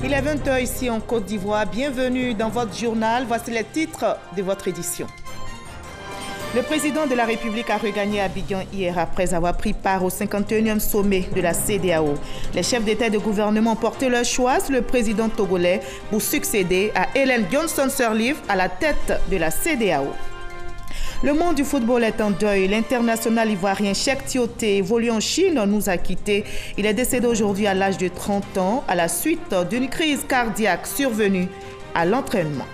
Il est 20 h ici en Côte d'Ivoire. Bienvenue dans votre journal. Voici les titres de votre édition. Le président de la République a regagné Abidjan hier après avoir pris part au 51e sommet de la CEDEAO. Les chefs d'État et de gouvernement ont porté leur choix sur le président togolais pour succéder à Ellen Johnson Sirleaf à la tête de la CEDEAO. Le monde du football est en deuil. L'international ivoirien Cheikh Tioté, évolué en Chine, nous a quittés. Il est décédé aujourd'hui à l'âge de 30 ans à la suite d'une crise cardiaque survenue à l'entraînement.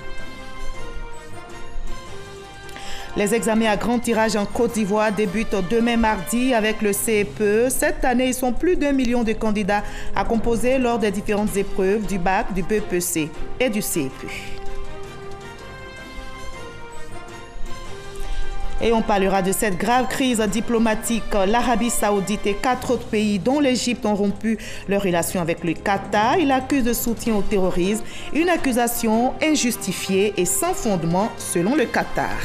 Les examens à grand tirage en Côte d'Ivoire débutent demain mardi avec le CEPE. Cette année, ils sont plus d'1 million de candidats à composer lors des différentes épreuves du bac, du BEPC et du CEPE. Et on parlera de cette grave crise diplomatique. L'Arabie Saoudite et 4 autres pays, dont l'Égypte, ont rompu leurs relations avec le Qatar. Il accuse de soutien au terrorisme, une accusation injustifiée et sans fondement selon le Qatar.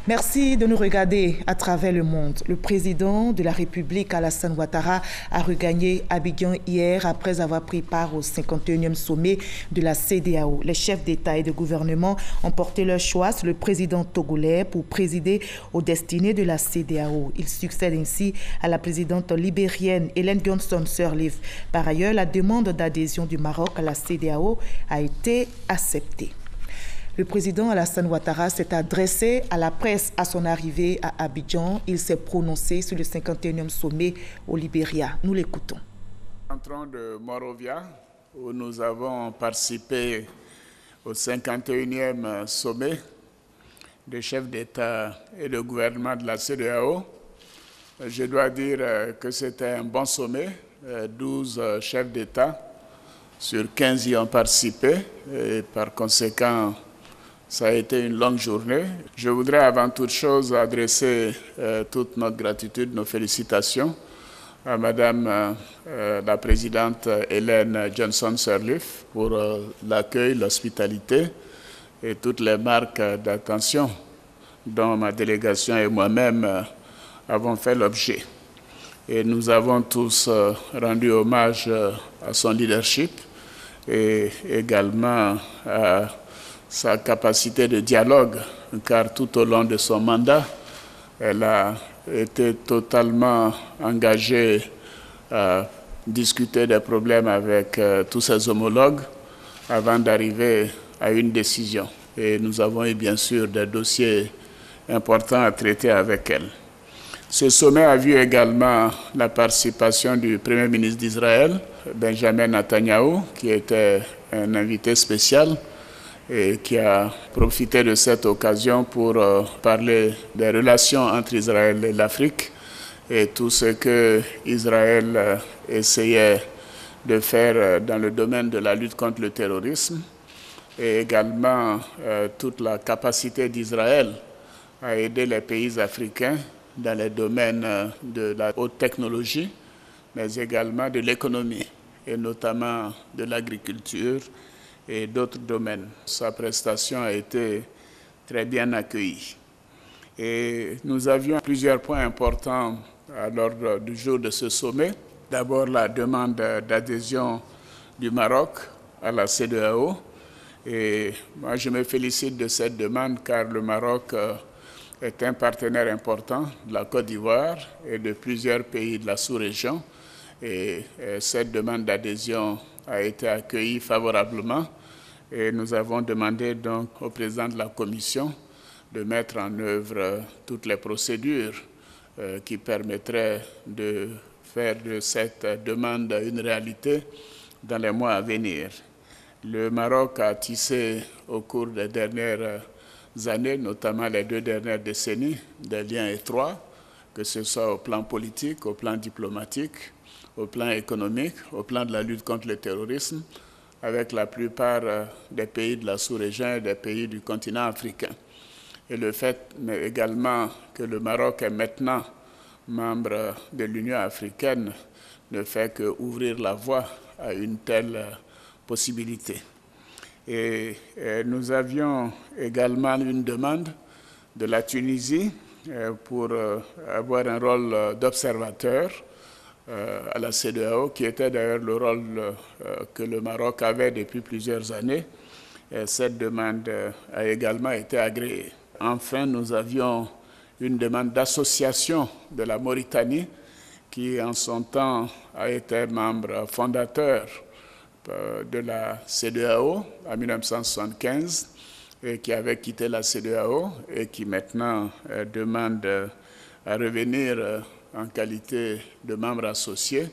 Merci de nous regarder à travers le monde. Le président de la République, Alassane Ouattara, a regagné Abidjan hier après avoir pris part au 51e sommet de la CEDEAO. Les chefs d'État et de gouvernement ont porté leur choix sur le président togolais pour présider aux destinées de la CEDEAO. Il succède ainsi à la présidente libérienne Ellen Johnson Sirleaf. Par ailleurs, la demande d'adhésion du Maroc à la CEDEAO a été acceptée. Le président Alassane Ouattara s'est adressé à la presse à son arrivée à Abidjan. Il s'est prononcé sur le 51e sommet au Libéria. Nous l'écoutons. Entrons de Monrovia, où nous avons participé au 51e sommet des chefs d'État et de gouvernement de la CEDEAO. Je dois dire que c'était un bon sommet. 12 chefs d'État sur 15 y ont participé et par conséquent, ça a été une longue journée. Je voudrais avant toute chose adresser toute notre gratitude, nos félicitations à Madame la Présidente Ellen Johnson Sirleaf pour l'accueil, l'hospitalité et toutes les marques d'attention dont ma délégation et moi-même avons fait l'objet. Et nous avons tous rendu hommage à son leadership et également à sa capacité de dialogue, car tout au long de son mandat, elle a été totalement engagée à discuter des problèmes avec tous ses homologues avant d'arriver à une décision. Et nous avons eu bien sûr des dossiers importants à traiter avec elle. Ce sommet a vu également la participation du Premier ministre d'Israël, Benjamin Netanyahu, qui était un invité spécial et qui a profité de cette occasion pour parler des relations entre Israël et l'Afrique et tout ce que Israël essayait de faire dans le domaine de la lutte contre le terrorisme et également toute la capacité d'Israël à aider les pays africains dans les domaines de la haute technologie, mais également de l'économie et notamment de l'agriculture et d'autres domaines. Sa prestation a été très bien accueillie. Et nous avions plusieurs points importants à l'ordre du jour de ce sommet. D'abord, la demande d'adhésion du Maroc à la CEDEAO. Et moi, je me félicite de cette demande car le Maroc est un partenaire important de la Côte d'Ivoire et de plusieurs pays de la sous-région. Et cette demande d'adhésion a été accueillie favorablement et nous avons demandé donc au président de la Commission de mettre en œuvre toutes les procédures qui permettraient de faire de cette demande une réalité dans les mois à venir. Le Maroc a tissé au cours des dernières années, notamment les 2 dernières décennies, des liens étroits, que ce soit au plan politique, au plan diplomatique, au plan économique, au plan de la lutte contre le terrorisme, avec la plupart des pays de la sous-région et des pays du continent africain. Et le fait également que le Maroc est maintenant membre de l'Union africaine ne fait qu'ouvrir la voie à une telle possibilité. Et nous avions également une demande de la Tunisie pour avoir un rôle d'observateur à la CEDEAO, qui était d'ailleurs le rôle que le Maroc avait depuis plusieurs années. Et cette demande a également été agréée. Enfin, nous avions une demande d'association de la Mauritanie, qui en son temps a été membre fondateur de la CEDEAO en 1975 et qui avait quitté la CEDEAO et qui maintenant demande à revenir en qualité de membre associé.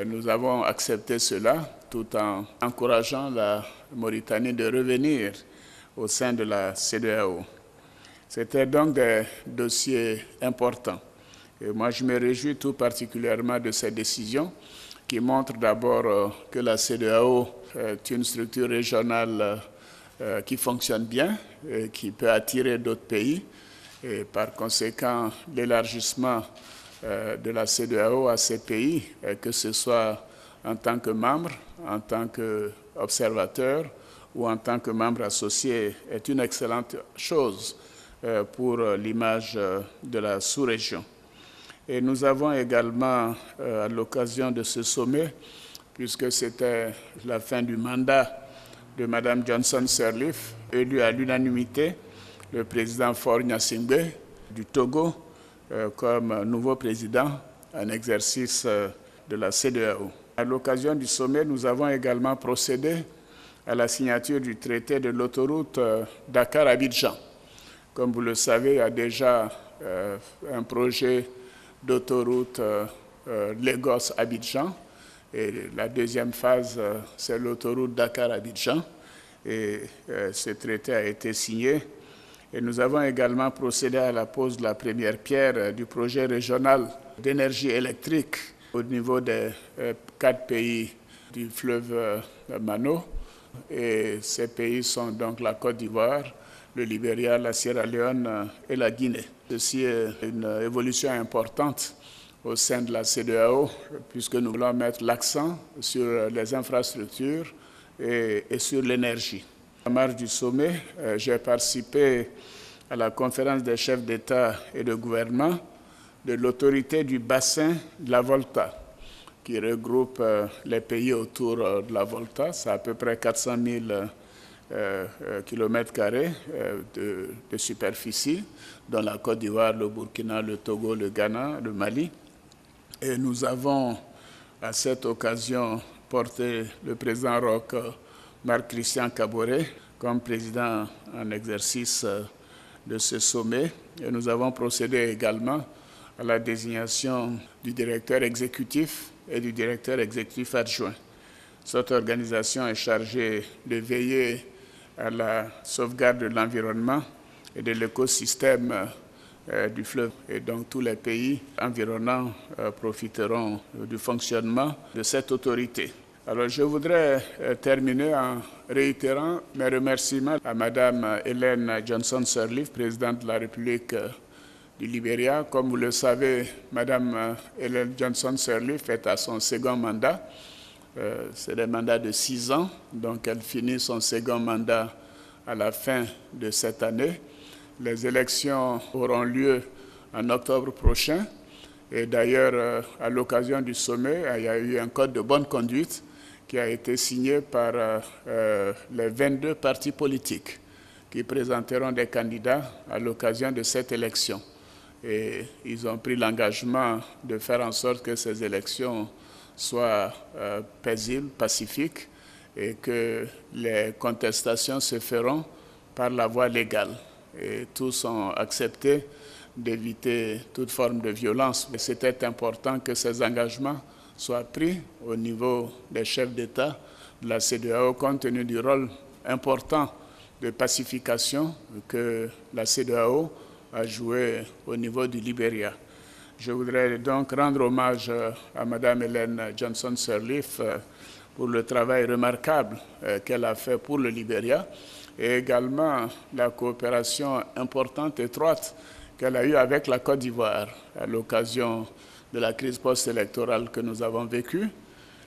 Nous avons accepté cela tout en encourageant la Mauritanie de revenir au sein de la CEDEAO. C'était donc des dossiers importants. Et moi, je me réjouis tout particulièrement de ces décisions qui montrent d'abord que la CEDEAO est une structure régionale qui fonctionne bien et qui peut attirer d'autres pays. Et par conséquent, l'élargissement de la CEDEAO à ces pays, que ce soit en tant que membre, en tant qu'observateur ou en tant que membre associé, est une excellente chose pour l'image de la sous-région. Et nous avons également, à l'occasion de ce sommet, puisque c'était la fin du mandat de Mme Johnson Sirleaf, élue à l'unanimité le président Faure Gnassingbé du Togo comme nouveau président en exercice de la CEDEAO. À l'occasion du sommet, nous avons également procédé à la signature du traité de l'autoroute Dakar-Abidjan. Comme vous le savez, il y a déjà un projet d'autoroute Lagos-Abidjan. Et la deuxième phase, c'est l'autoroute Dakar-Abidjan. Et ce traité a été signé. Et nous avons également procédé à la pose de la première pierre du projet régional d'énergie électrique au niveau des 4 pays du fleuve Mano. Et ces pays sont donc la Côte d'Ivoire, le Libéria, la Sierra Leone et la Guinée. Ceci est une évolution importante au sein de la CEDEAO, puisque nous voulons mettre l'accent sur les infrastructures et sur l'énergie. En marge du sommet, j'ai participé à la conférence des chefs d'État et de gouvernement de l'autorité du bassin de la Volta, qui regroupe les pays autour de la Volta. C'est à peu près 400 000 kilomètres carrés de superficie, dont la Côte d'Ivoire, le Burkina, le Togo, le Ghana, le Mali. Et nous avons, à cette occasion, porté le président Roch Marc-Christian Kaboré comme président en exercice de ce sommet. Et nous avons procédé également à la désignation du directeur exécutif et du directeur exécutif adjoint. Cette organisation est chargée de veiller à la sauvegarde de l'environnement et de l'écosystème du fleuve. Et donc tous les pays environnants profiteront du fonctionnement de cette autorité. Alors je voudrais terminer en réitérant mes remerciements à Mme Ellen Johnson Sirleaf, présidente de la République du Libéria. Comme vous le savez, Mme Ellen Johnson Sirleaf est à son second mandat. C'est un mandat de 6 ans, donc elle finit son second mandat à la fin de cette année. Les élections auront lieu en octobre prochain. Et d'ailleurs, à l'occasion du sommet, il y a eu un code de bonne conduite qui a été signé par les 22 partis politiques qui présenteront des candidats à l'occasion de cette élection. Et ils ont pris l'engagement de faire en sorte que ces élections soient paisibles, pacifiques, et que les contestations se feront par la voie légale. Et tous ont accepté d'éviter toute forme de violence. Et c'était important que ces engagements soient pris au niveau des chefs d'État de la CEDEAO, compte tenu du rôle important de pacification que la CEDEAO a joué au niveau du Libéria. Je voudrais donc rendre hommage à Mme Ellen Johnson Sirleaf pour le travail remarquable qu'elle a fait pour le Libéria et également la coopération importante, étroite qu'elle a eue avec la Côte d'Ivoire à l'occasion de la crise post-électorale que nous avons vécue.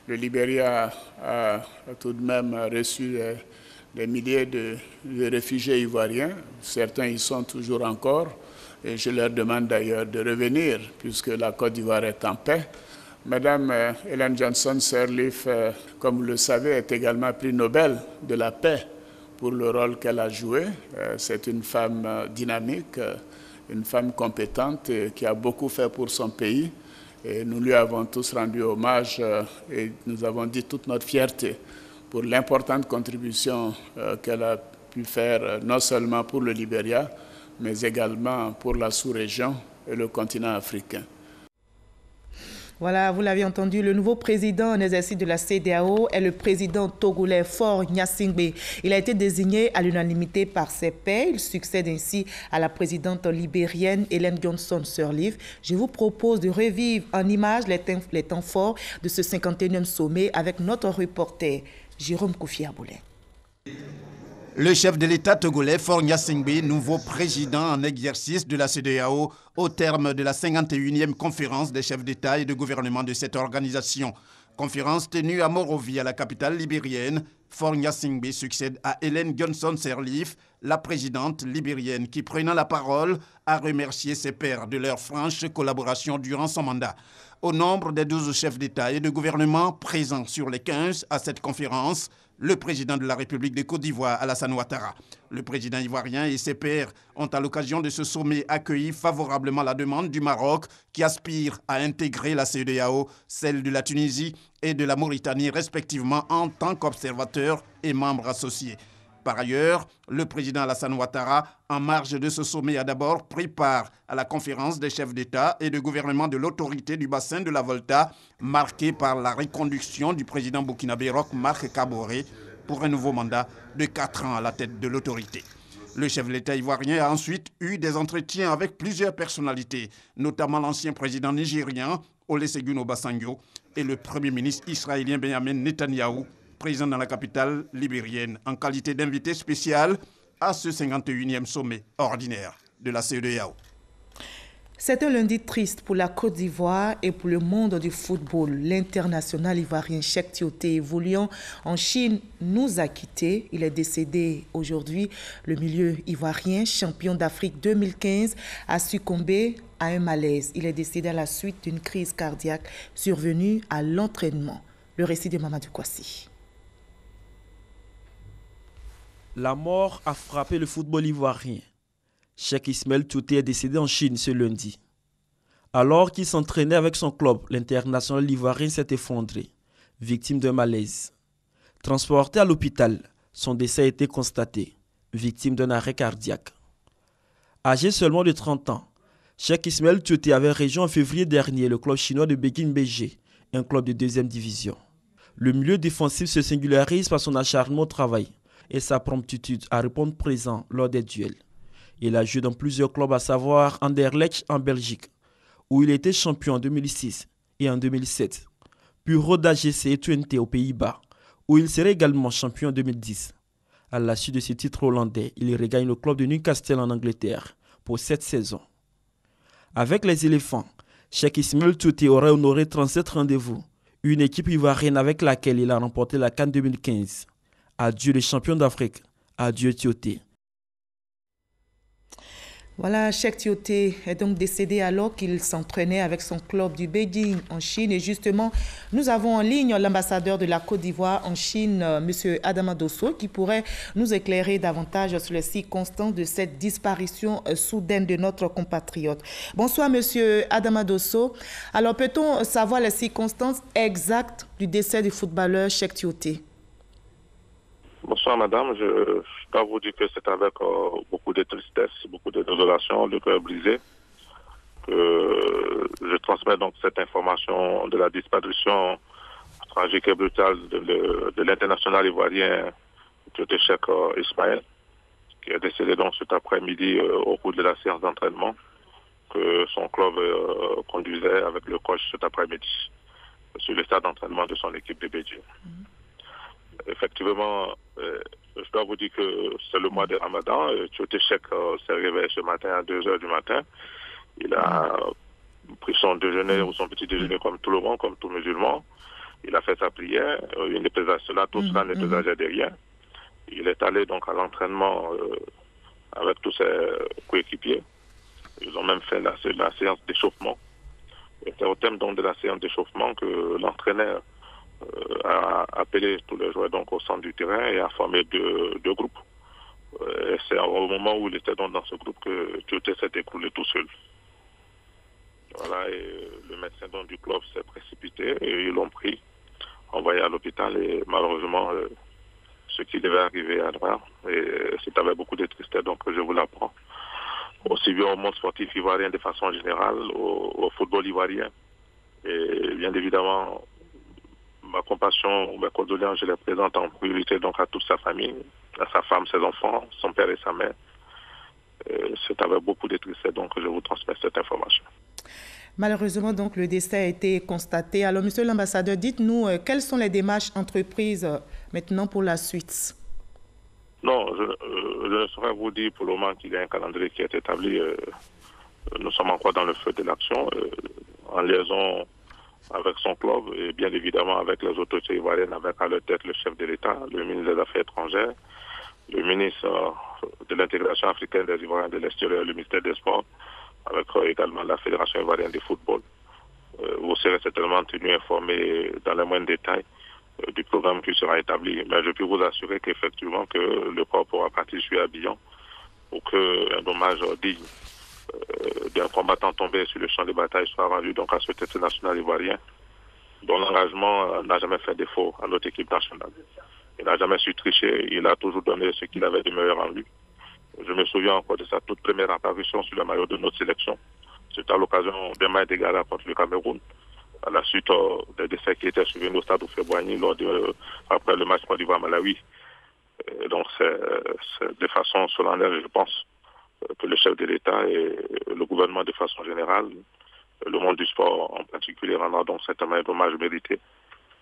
Le Libéria a tout de même reçu des milliers de réfugiés ivoiriens. Certains y sont toujours encore. Et je leur demande d'ailleurs de revenir, puisque la Côte d'Ivoire est en paix, Madame Ellen Johnson Sirleaf, comme vous le savez, est également prix Nobel de la paix pour le rôle qu'elle a joué. C'est une femme dynamique, une femme compétente qui a beaucoup fait pour son pays. Et nous lui avons tous rendu hommage et nous avons dit toute notre fierté pour l'importante contribution qu'elle a pu faire non seulement pour le Libéria, mais également pour la sous-région et le continent africain. Voilà, vous l'avez entendu, le nouveau président en exercice de la CEDEAO est le président togolais Faure Gnassingbé. Il a été désigné à l'unanimité par ses pairs. Il succède ainsi à la présidente libérienne Ellen Johnson Sirleaf. Je vous propose de revivre en images les temps forts de ce 51e sommet avec notre reporter Jérôme Kofi-Aboulin. Le chef de l'État togolais, Faure Gnassingbé, nouveau président en exercice de la CEDEAO, au terme de la 51e conférence des chefs d'État et de gouvernement de cette organisation. Conférence tenue à Monrovia, la capitale libérienne. Faure Gnassingbé succède à Ellen Johnson Sirleaf, la présidente libérienne, qui, prenant la parole, a remercié ses pairs de leur franche collaboration durant son mandat. Au nombre des 12 chefs d'État et de gouvernement présents sur les 15 à cette conférence, le président de la République de Côte d'Ivoire, Alassane Ouattara. Le président ivoirien et ses pairs ont, à l'occasion de ce sommet, accueilli favorablement la demande du Maroc qui aspire à intégrer la CEDEAO, celle de la Tunisie et de la Mauritanie respectivement en tant qu'observateurs et membres associés. Par ailleurs, le président Alassane Ouattara, en marge de ce sommet, a d'abord pris part à la conférence des chefs d'État et de gouvernement de l'autorité du bassin de la Volta, marquée par la reconduction du président burkinabé Roch Marc Kaboré pour un nouveau mandat de 4 ans à la tête de l'autorité. Le chef de l'État ivoirien a ensuite eu des entretiens avec plusieurs personnalités, notamment l'ancien président nigérien Olusegun Obasanjo et le premier ministre israélien Benjamin Netanyahou, présent dans la capitale libérienne, en qualité d'invité spécial à ce 51e sommet ordinaire de la CEDEAO. C'est un lundi triste pour la Côte d'Ivoire et pour le monde du football. L'international ivoirien Cheikh Tioté, évoluant en Chine, nous a quittés. Il est décédé aujourd'hui. Le milieu ivoirien, champion d'Afrique 2015, a succombé à un malaise. Il est décédé à la suite d'une crise cardiaque survenue à l'entraînement. Le récit de Mamadou Kwasi. La mort a frappé le football ivoirien. Cheikh Ismaël Tioté est décédé en Chine ce lundi. Alors qu'il s'entraînait avec son club, l'international ivoirien s'est effondré, victime d'un malaise. Transporté à l'hôpital, son décès a été constaté, victime d'un arrêt cardiaque. Âgé seulement de 30 ans, Cheikh Ismaël Tioté avait rejoint en février dernier le club chinois de Beijing BG, un club de 2e division. Le milieu défensif se singularise par son acharnement au travail et sa promptitude à répondre présent lors des duels. Il a joué dans plusieurs clubs, à savoir Anderlecht en Belgique, où il était champion en 2006 et en 2007, puis Roda GC et Twente aux Pays-Bas, où il serait également champion en 2010. À la suite de ce titre hollandais, il regagne le club de Newcastle en Angleterre pour 7 saisons. Avec les éléphants, Cheikh Ismaël Tioté aurait honoré 37 rendez-vous, une équipe ivoirienne avec laquelle il a remporté la CAN 2015. Adieu les champions d'Afrique, adieu Tioté. Voilà, Cheikh Tioté est donc décédé alors qu'il s'entraînait avec son club du Beijing en Chine. Et justement, nous avons en ligne l'ambassadeur de la Côte d'Ivoire en Chine, M. Adama Dosso, qui pourrait nous éclairer davantage sur les circonstances de cette disparition soudaine de notre compatriote. Bonsoir, M. Adama Dosso. Alors, peut-on savoir les circonstances exactes du décès du footballeur Cheikh Tioté? Bonsoir madame, je dois vous dire que c'est avec beaucoup de tristesse, beaucoup de désolation, le cœur brisé, que je transmets donc cette information de la disparition tragique et brutale de l'international ivoirien Tioté Cheikh Ismaël, qui est décédé donc cet après-midi au cours de la séance d'entraînement que son club conduisait avec le coach cet après-midi sur le stade d'entraînement de son équipe de Beijing. Effectivement, je dois vous dire que c'est le mois de Ramadan. Tioté Cheikh s'est réveillé ce matin à 2h du matin. Il a pris son déjeuner ou son petit déjeuner comme tout le monde, comme tout musulman. Il a fait sa prière. Il ne pesait cela, tout cela ne présageait de rien. Il est allé donc à l'entraînement avec tous ses coéquipiers. Ils ont même fait la séance d'échauffement. C'était au thème donc de la séance d'échauffement que l'entraîneur a appelé tous les joueurs donc au centre du terrain et a formé deux groupes. Et c'est au moment où il était donc dans ce groupe que Tioté s'est écroulé tout seul. Voilà, et le médecin donc du club s'est précipité et ils l'ont pris, envoyé à l'hôpital et malheureusement ce qui devait arriver arriva. Et c'est avec beaucoup de tristesse donc que je vous l'apprends. Aussi bien au monde sportif ivoirien de façon générale, au football ivoirien. Et bien évidemment, ma compassion, mes condoléances, je les présente en priorité donc à toute sa famille, à sa femme, ses enfants, son père et sa mère. C'est avec beaucoup de tristesse donc que je vous transmets cette information. Malheureusement, donc, le décès a été constaté. Alors, monsieur l'ambassadeur, dites-nous quelles sont les démarches entreprises maintenant pour la suite? Non, je ne saurais vous dire pour le moment qu'il y a un calendrier qui est établi. Nous sommes encore dans le feu de l'action, en liaison avec son club et bien évidemment avec les autorités ivoiriennes, avec à leur tête le chef de l'État, le ministre des Affaires étrangères, le ministre de l'intégration africaine des Ivoiriens de l'extérieur, le ministère des Sports, avec également la Fédération ivoirienne de football. Vous serez certainement tenu informé dans les moindres détails du programme qui sera établi. Mais je peux vous assurer qu'effectivement que le corps pourra partir sur Abidjan pour qu'un hommage digne d'un combattant tombé sur le champ de bataille soit rendu donc à ce titre national ivoirien, dont l'engagement n'a jamais fait défaut à notre équipe nationale. Il n'a jamais su tricher, il a toujours donné ce qu'il avait de meilleur en lui. Je me souviens encore de sa toute première apparition sur le maillot de notre sélection. C'était à l'occasion d'un match d'égal contre le Cameroun, à la suite des décès qui étaient survenus au stade Oufé-Boigny après le match Côte d'Ivoire-Malawi. Donc c'est de façon solennelle, je pense, que le chef de l'État et le gouvernement de façon générale, le monde du sport en particulier, rendra donc certainement un hommage mérité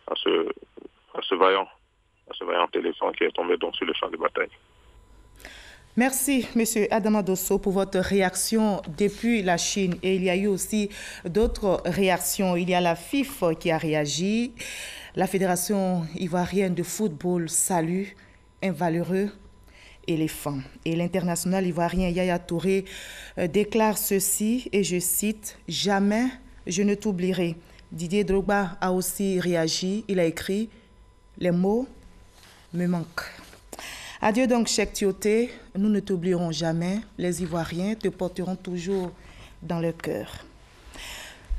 à ce vaillant éléphant qui est tombé donc sur le champ de bataille. Merci, M. Adama Dosso, pour votre réaction depuis la Chine. Et il y a eu aussi d'autres réactions. Il y a la FIF qui a réagi. La Fédération ivoirienne de football salue un valeureux éléphant. Et l'international ivoirien Yaya Touré déclare ceci, et je cite, « Jamais je ne t'oublierai ». Didier Drogba a aussi réagi. Il a écrit « Les mots me manquent ». Adieu donc, Cheikh Tioté, nous ne t'oublierons jamais. Les Ivoiriens te porteront toujours dans leur cœur.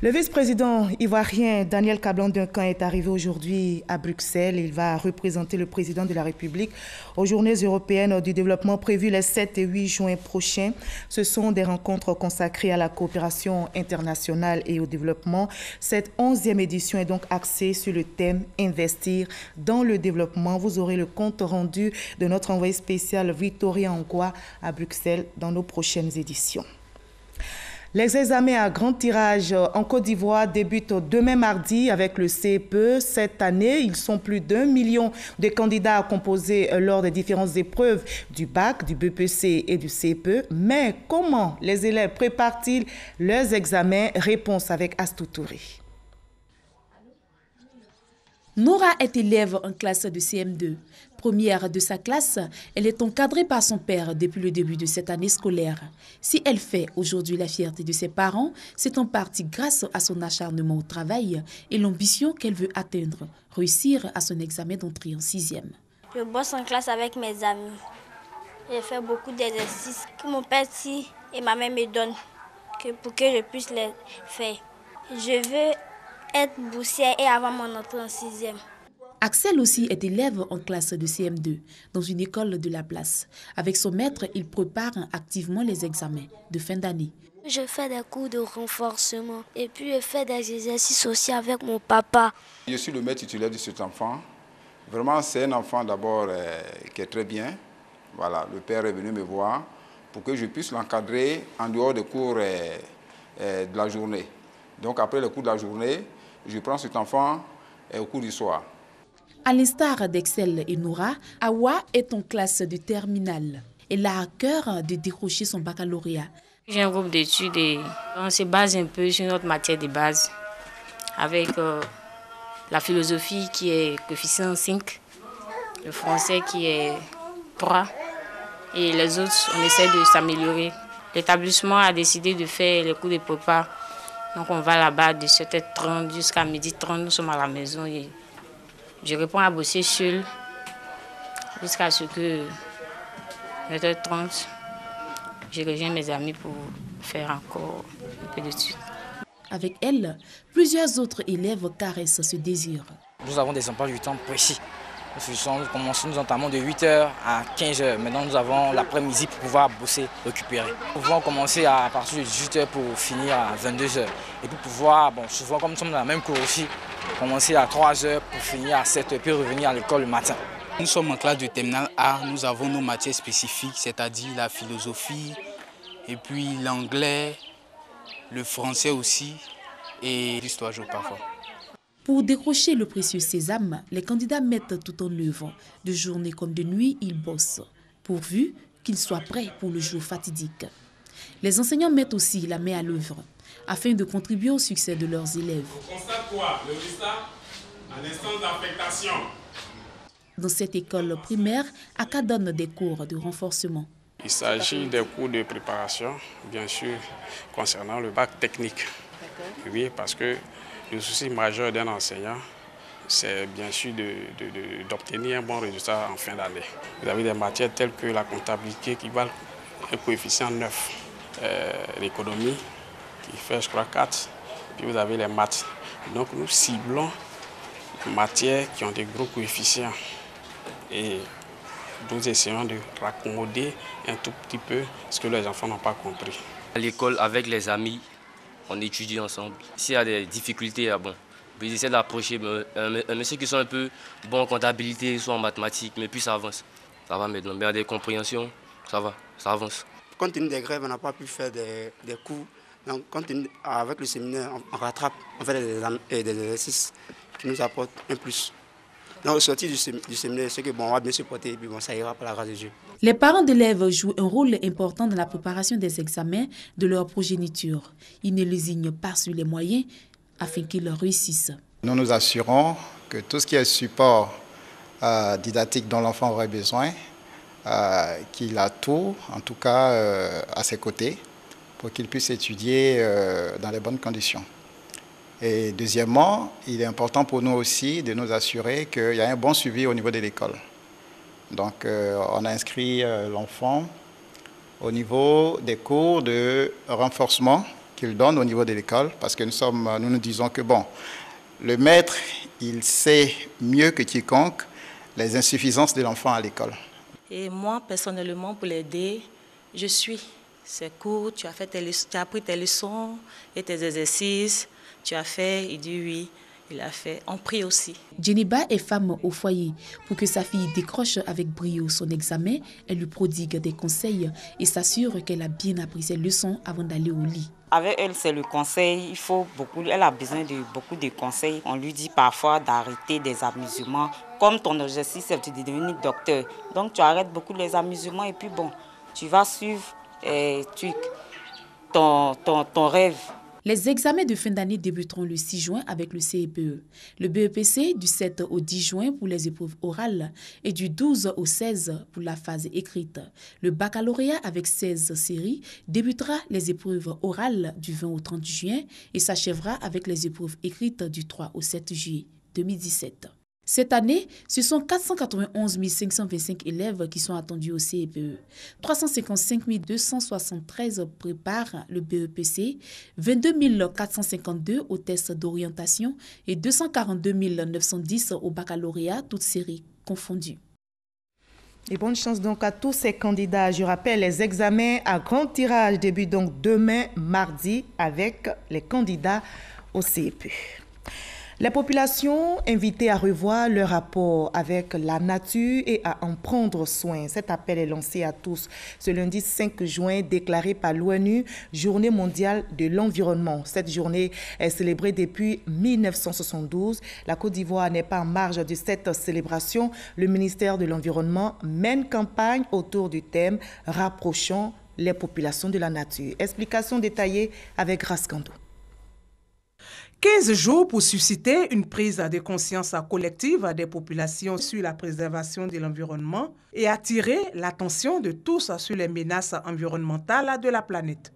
Le vice-président ivoirien Daniel Kablan-Duncan est arrivé aujourd'hui à Bruxelles. Il va représenter le président de la République aux Journées européennes du développement prévues les 7 et 8 juin prochains. Ce sont des rencontres consacrées à la coopération internationale et au développement. Cette 11e édition est donc axée sur le thème « Investir dans le développement ». Vous aurez le compte rendu de notre envoyé spécial Victoria Ngwa à Bruxelles dans nos prochaines éditions. Les examens à grand tirage en Côte d'Ivoire débutent demain mardi avec le CEPE. Cette année, ils sont plus d'1 million de candidats à composer lors des différentes épreuves du bac, du BPC et du CEPE. Mais comment les élèves préparent-ils leurs examens? Réponse avec Astou Touré. Nora est élève en classe de CM2. Première de sa classe, elle est encadrée par son père depuis le début de cette année scolaire. Si elle fait aujourd'hui la fierté de ses parents, c'est en partie grâce à son acharnement au travail et l'ambition qu'elle veut atteindre, réussir à son examen d'entrée en 6e. Je bosse en classe avec mes amis. J'ai fait beaucoup d'exercices que mon père et ma mère me donnent pour que je puisse les faire. Je veux être boursière et avoir mon entrée en 6e. Axel aussi est élève en classe de CM2 dans une école de la place. Avec son maître, il prépare activement les examens de fin d'année. Je fais des cours de renforcement et puis je fais des exercices aussi avec mon papa. Je suis le maître titulaire de cet enfant. Vraiment, c'est un enfant d'abord qui est très bien. Voilà, le père est venu me voir pour que je puisse l'encadrer en dehors des cours de la journée. Donc après le cours de la journée, je prends cet enfant au cours du soir. À l'instar d'Excel et Nora, Awa est en classe de terminale. Elle a à cœur de décrocher son baccalauréat. J'ai un groupe d'études et on se base un peu sur notre matière de base avec la philosophie qui est coefficient 5, le français qui est 3 et les autres, on essaie de s'améliorer. L'établissement a décidé de faire les cours de prépa Donc on va là-bas de 7h30 jusqu'à 12h30, nous sommes à la maison et je réponds à bosser seul jusqu'à ce que 20h30, je rejoins mes amis pour faire encore un peu d'études. Avec elle, plusieurs autres élèves caressent ce désir. Nous avons des emplois du temps précis. Nous entamons de 8h à 15h. Maintenant, nous avons l'après-midi pour pouvoir bosser, récupérer. Nous pouvons commencer à partir de 18h pour finir à 22h. Et pour pouvoir, souvent comme nous sommes dans la même cour aussi, commencer à 3h pour finir à 7h, puis revenir à l'école le matin. Nous sommes en classe de terminale A, nous avons nos matières spécifiques, c'est-à-dire la philosophie, et puis l'anglais, le français aussi, et l'histoire géo parfois. Pour décrocher le précieux sésame, les candidats mettent tout en œuvre. De journée comme de nuit, ils bossent, pourvu qu'ils soient prêts pour le jour fatidique. Les enseignants mettent aussi la main à l'œuvre, afin de contribuer au succès de leurs élèves. On constate quoi? Le résultat à l'instance d'affectation. Dans cette école primaire, Aka donne des cours de renforcement. Il s'agit des cours de préparation, bien sûr, concernant le bac technique. Oui, parce que le souci majeur d'un enseignant, c'est bien sûr d'obtenir un bon résultat en fin d'année. Vous avez des matières telles que la comptabilité qui valent un coefficient 9, l'économie qui fait, je crois, 4, puis vous avez les maths. Donc nous ciblons les matières qui ont des gros coefficients et nous essayons de raccommoder un tout petit peu ce que les enfants n'ont pas compris. À l'école, avec les amis, on étudie ensemble. S'il y a des difficultés, ils essaient d'approcher ceux qui sont un peu bons en comptabilité, soit en mathématiques, mais puis ça avance. Ça va maintenant. Mais il y a des compréhensions, ça va, ça avance. Compte tenu des grèves, on n'a pas pu faire des cours. Donc, avec le séminaire, on rattrape, on fait des exercices qui nous apportent un plus. Donc, au sortir du séminaire, c'est que on va bien se porter et puis ça ira par la grâce de Dieu. Les parents d'élèves jouent un rôle important dans la préparation des examens de leur progéniture. Ils ne lésignent pas sur les moyens afin qu'ils réussissent. Nous nous assurons que tout ce qui est support didactique dont l'enfant aurait besoin, qu'il a tout, en tout cas à ses côtés, pour qu'il puisse étudier dans les bonnes conditions. Et deuxièmement, il est important pour nous aussi de nous assurer qu'il y a un bon suivi au niveau de l'école. Donc, on a inscrit l'enfant au niveau des cours de renforcement qu'il donne au niveau de l'école, parce que nous disons que le maître, il sait mieux que quiconque les insuffisances de l'enfant à l'école. Et moi, personnellement, pour l'aider, je suis ses cours, tu as appris tes leçons et tes exercices, tu as fait, il dit oui. Il a fait, on prie aussi. Djeniba est femme au foyer. Pour que sa fille décroche avec brio son examen, elle lui prodigue des conseils et s'assure qu'elle a bien appris ses leçons avant d'aller au lit. Avec elle, c'est le conseil. Elle a besoin de beaucoup de conseils. On lui dit parfois d'arrêter des amusements. Comme ton objectif, c'est de devenir docteur. Donc tu arrêtes beaucoup les amusements et puis tu vas suivre ton rêve. Les examens de fin d'année débuteront le 6 juin avec le CEPE. Le BEPC du 7 au 10 juin pour les épreuves orales et du 12 au 16 pour la phase écrite. Le baccalauréat avec 16 séries débutera les épreuves orales du 20 au 30 juin et s'achèvera avec les épreuves écrites du 3 au 7 juillet 2017. Cette année, ce sont 491 525 élèves qui sont attendus au CEPE. 355 273 préparent le BEPC, 22 452 au test d'orientation et 242 910 au baccalauréat, toutes séries confondues. Et bonne chance donc à tous ces candidats. Je rappelle, les examens à grand tirage débutent donc demain, mardi, avec les candidats au CEPE. Les populations invitées à revoir leur rapport avec la nature et à en prendre soin. Cet appel est lancé à tous ce lundi 5 juin, déclaré par l'ONU, Journée mondiale de l'environnement. Cette journée est célébrée depuis 1972. La Côte d'Ivoire n'est pas en marge de cette célébration. Le ministère de l'Environnement mène campagne autour du thème « Rapprochons les populations de la nature ». Explication détaillée avec Grace Kando. 15 jours pour susciter une prise de conscience collective des populations sur la préservation de l'environnement et attirer l'attention de tous sur les menaces environnementales de la planète.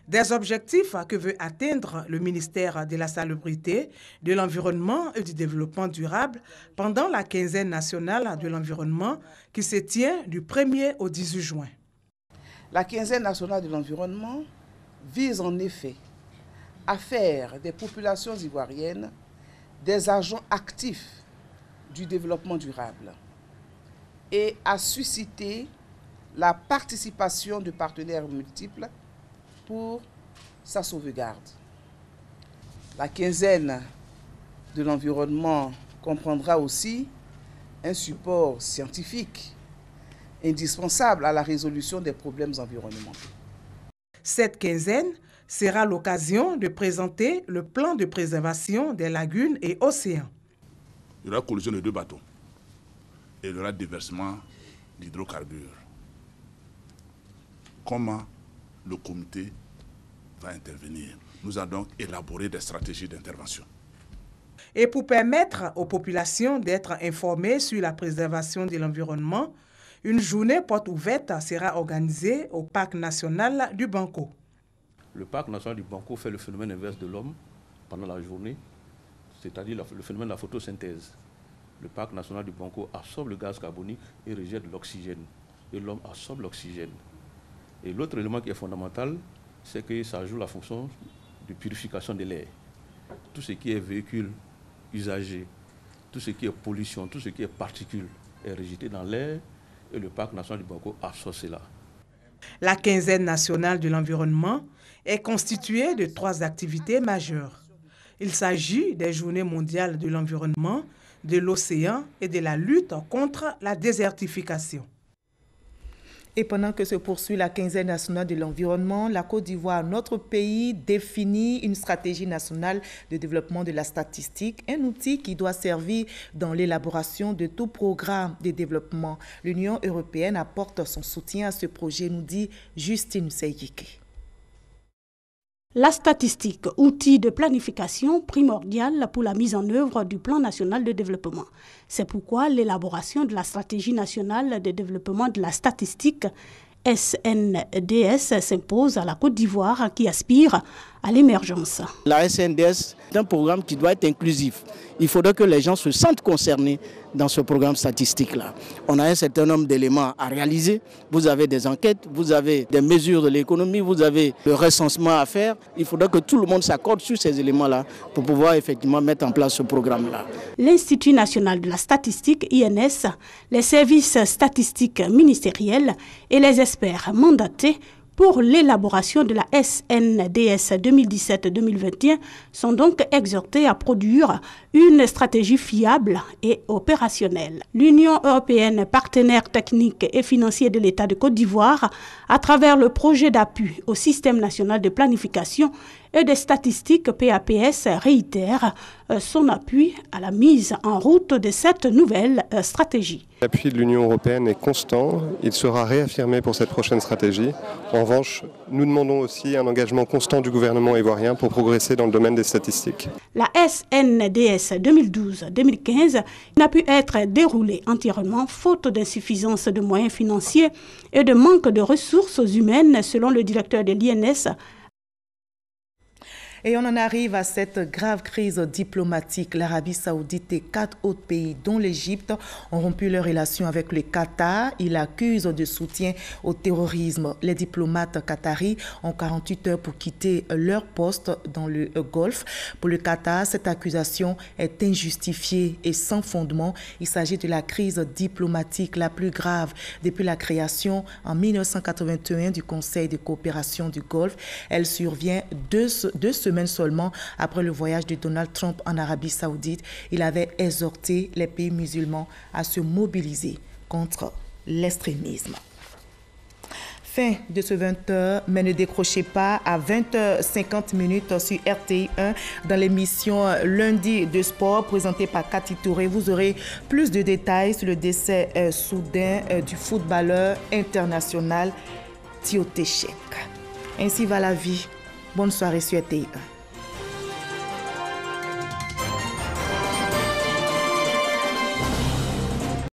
Des objectifs que veut atteindre le ministère de la Salubrité, de l'Environnement et du Développement durable pendant la quinzaine nationale de l'environnement qui se tient du 1er au 18 juin. La quinzaine nationale de l'environnement vise en effet à faire des populations ivoiriennes des agents actifs du développement durable et à susciter la participation de partenaires multiples pour sa sauvegarde. La quinzaine de l'environnement comprendra aussi un support scientifique indispensable à la résolution des problèmes environnementaux. Cette quinzaine sera l'occasion de présenter le plan de préservation des lagunes et océans. Il y aura collision de 2 bateaux et il y aura déversement d'hydrocarbures. Comment le comité va intervenir? Nous allons donc élaborer des stratégies d'intervention. Et pour permettre aux populations d'être informées sur la préservation de l'environnement, une journée porte ouverte sera organisée au Parc national du Banco. Le Parc national du Banco fait le phénomène inverse de l'homme pendant la journée, c'est-à-dire le phénomène de la photosynthèse. Le Parc national du Banco absorbe le gaz carbonique et rejette l'oxygène. Et l'homme absorbe l'oxygène. Et l'autre élément qui est fondamental, c'est que ça joue la fonction de purification de l'air. Tout ce qui est véhicule usagé, tout ce qui est pollution, tout ce qui est particules est rejeté dans l'air et le Parc national du Banco absorbe cela. La quinzaine nationale de l'environnement est constituée de 3 activités majeures. Il s'agit des journées mondiales de l'environnement, de l'océan et de la lutte contre la désertification. Et pendant que se poursuit la quinzaine nationale de l'environnement, la Côte d'Ivoire, notre pays, définit une stratégie nationale de développement de la statistique, un outil qui doit servir dans l'élaboration de tout programme de développement. L'Union européenne apporte son soutien à ce projet, nous dit Justine Seyike. La statistique, outil de planification primordial pour la mise en œuvre du plan national de développement. C'est pourquoi l'élaboration de la stratégie nationale de développement de la statistique SNDS s'impose à la Côte d'Ivoire qui aspire à l'émergence. La SNDS est un programme qui doit être inclusif. Il faudrait que les gens se sentent concernés dans ce programme statistique-là. On a un certain nombre d'éléments à réaliser. Vous avez des enquêtes, vous avez des mesures de l'économie, vous avez le recensement à faire. Il faudrait que tout le monde s'accorde sur ces éléments-là pour pouvoir effectivement mettre en place ce programme-là. L'Institut national de la statistique, INS, les services statistiques ministériels et les experts mandatés pour l'élaboration de la SNDS 2017-2021 sont donc exhortés à produire une stratégie fiable et opérationnelle. L'Union européenne, partenaire technique et financier de l'État de Côte d'Ivoire, à travers le projet d'appui au système national de planification et des statistiques PAPS, réitère son appui à la mise en route de cette nouvelle stratégie. L'appui de l'Union européenne est constant, il sera réaffirmé pour cette prochaine stratégie. En revanche, nous demandons aussi un engagement constant du gouvernement ivoirien pour progresser dans le domaine des statistiques. La SNDS 2012-2015 n'a pu être déroulée entièrement faute d'insuffisance de moyens financiers et de manque de ressources humaines, selon le directeur de l'INS. Et on en arrive à cette grave crise diplomatique. L'Arabie saoudite et 4 autres pays, dont l'Égypte, ont rompu leurs relations avec le Qatar. Il accuse de soutien au terrorisme. Les diplomates qataris ont 48 heures pour quitter leur poste dans le Golfe. Pour le Qatar, cette accusation est injustifiée et sans fondement. Il s'agit de la crise diplomatique la plus grave depuis la création en 1981 du Conseil de coopération du Golfe. Elle survient deux semaines seulement après le voyage de Donald Trump en Arabie saoudite. Il avait exhorté les pays musulmans à se mobiliser contre l'extrémisme. Fin de ce 20h, mais ne décrochez pas à 20h50 sur RTI 1 dans l'émission Lundi de sport présentée par Cathy Touré. Vous aurez plus de détails sur le décès soudain du footballeur international Théo Téchèque. Ainsi va la vie. Bonne soirée sur RTI 1.